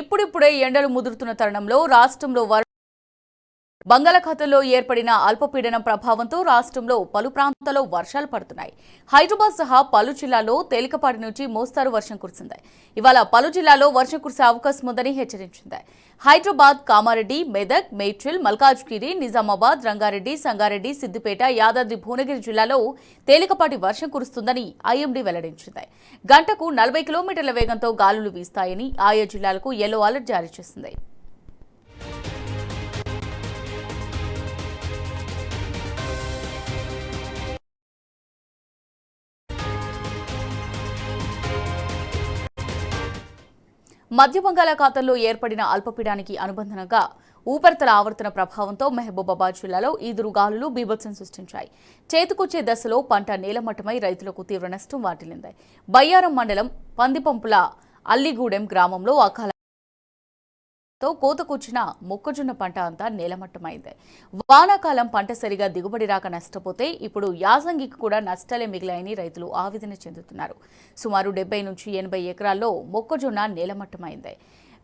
ఇప్పుడిప్పుడే ఎండలు ముదురుతున్న తరుణంలో రాష్ట్రంలో బంగాళాఖాతంలో ఏర్పడిన అల్పపీడనం ప్రభావంతో రాష్ట్రంలో పలు ప్రాంతాల్లో వర్షాలు పడుతున్నాయి. హైదరాబాద్ సహా పలు జిల్లాల్లో తేలికపాటి నుంచి మోస్తారు వర్షం కురిసింది. ఇవాళ పలు జిల్లాల్లో వర్షం కురిసే అవకాశం ఉందని హెచ్చరించింది. హైదరాబాద్, కామారెడ్డి, మెదక్, మేడ్చల్, మల్కాజ్గిరి, నిజామాబాద్, రంగారెడ్డి, సంగారెడ్డి, సిద్దిపేట, యాదాద్రి, భువనగిరి జిల్లాలో తేలికపాటి వర్షం కురుస్తుందని ఐఎండీ వెల్లడించింది. గంటకు 40 కిలోమీటర్ల వేగంతో గాలులు వీస్తాయని ఆయా జిల్లాలకు యెల్లో అలర్ట్ జారీ చేసింది. మధ్య బంగాళాఖాతంలో ఏర్పడిన అల్పపీడనానికి అనుబంధంగా ఉపరితల ఆవర్తన ప్రభావంతో మహబూబాబాద్ జిల్లాలో ఈదురుగాలులు బీభత్సం సృష్టించాయి. చేతికొచ్చే దశలో పంట నేలమట్టమై రైతులకు తీవ్ర నష్టం వాటిల్లింది. బయ్యారం మండలం పందిపంపుల అల్లిగూడెం గ్రామంలో అకాల కోతకొచ్చిన మొక్కజొన్న పంట అంతా నేలమట్టమైంది. వానాకాలం పంట సరిగా దిగుబడి రాక నష్టపోతే ఇప్పుడు యాసంగికి కూడా నష్టాలే మిగిలాయని రైతులు ఆవేదన చెందుతున్నారు. సుమారు 70 నుంచి 80 ఎకరాల్లో మొక్కజొన్న నేలమట్టమైంది.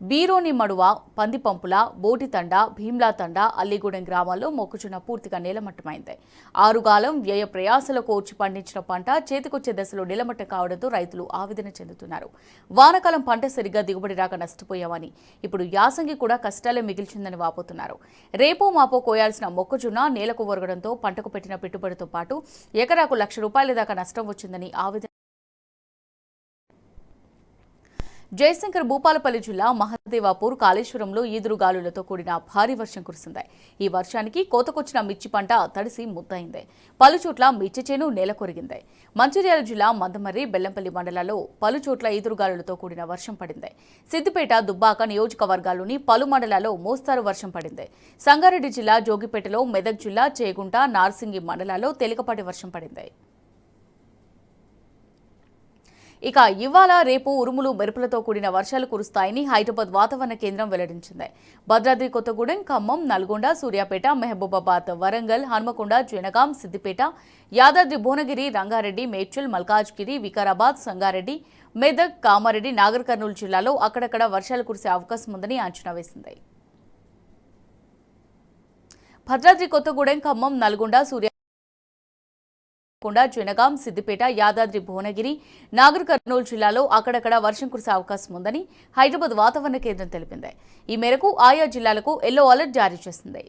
బీరోని మడువ, పందిపంపుల, బోటితండ, భీమ్లాతండ, అల్లిగూడెం గ్రామాల్లో మొక్కజొన్న పూర్తిగా నేలమట్టమైంది. ఆరుగాలం వ్యయ ప్రయాసలు కోర్చి పండించిన పంట చేతికొచ్చే దశలో నేలమట్టం కావడంతో రైతులు ఆవేదన చెందుతున్నారు. వానాకాలం పంట సరిగ్గా దిగుబడి రాక నష్టపోయామని ఇప్పుడు యాసంగి కూడా కష్టాలే మిగిల్చిందని వాపోతున్నారు. రేపో మాపో కోయాల్సిన మొక్కజొన్న నేలకు ఒరగడంతో పంటకు పెట్టిన పెట్టుబడితో పాటు ఎకరాకు ₹1,00,000 దాకా నష్టం వచ్చిందని ఆవేదన. జయశంకర్ భూపాలపల్లి జిల్లా మహదేవాపూర్, కాళేశ్వరంలో ఈదురుగాలులతో కూడిన భారీ వర్షం కురిసింది. ఈ వర్షానికి కోతకొచ్చిన మిర్చి పంట తడిసి ముద్దయింది. పలుచోట్ల మిర్చి చేను నేలకొరిగింది. మంచిర్యాల జిల్లా మందమర్రి, బెల్లంపల్లి మండలాల్లో పలుచోట్ల ఈదురుగాలులతో కూడిన వర్షం పడింది. సిద్దిపేట, దుబ్బాక నియోజకవర్గాల్లోని పలు మండలాల్లో మోస్తారు వర్షం పడింది. సంగారెడ్డి జిల్లా జోగిపేటలో, మెదక్ జిల్లా చేగుంట, నార్సింగి మండలాల్లో తేలికపాటి వర్షం పడింది. ఇక ఇవాళ రేపు ఉరుములు మెరుపులతో కూడిన వర్షాలు కురుస్తాయని హైదరాబాద్ వాతావరణ కేంద్రం వెల్లడించింది. భద్రాద్రి కొత్తగూడెం, ఖమ్మం, నల్గొండ, సూర్యాపేట, మహబూబాబాద్, వరంగల్, హన్మకొండ, జనగాం, సిద్దిపేట, యాదాద్రి, భువనగిరి, రంగారెడ్డి, మేడ్చల్, మల్కాజ్గిరి, వికారాబాద్, సంగారెడ్డి, మెదక్, కామారెడ్డి, నాగర్ కర్నూలు జిల్లాలో అక్కడక్కడ వర్షాలు కురిసే అవకాశం ఉందని అంచనా వేసింది. భద్రాద్రి కొత్తగూడెం, ఖమ్మం, నల్గొండ, జనగాం, సిద్దిపేట, యాదాద్రి, భువనగిరి, నాగర్ కర్నూలు జిల్లాలో అక్కడక్కడ వర్షం కురిసే అవకాశం ఉందని హైదరాబాద్ వాతావరణ కేంద్రం తెలిపింది. ఈ మేరకు ఆయా జిల్లాలకు యెల్లో అలర్ట్ జారీ చేసింది.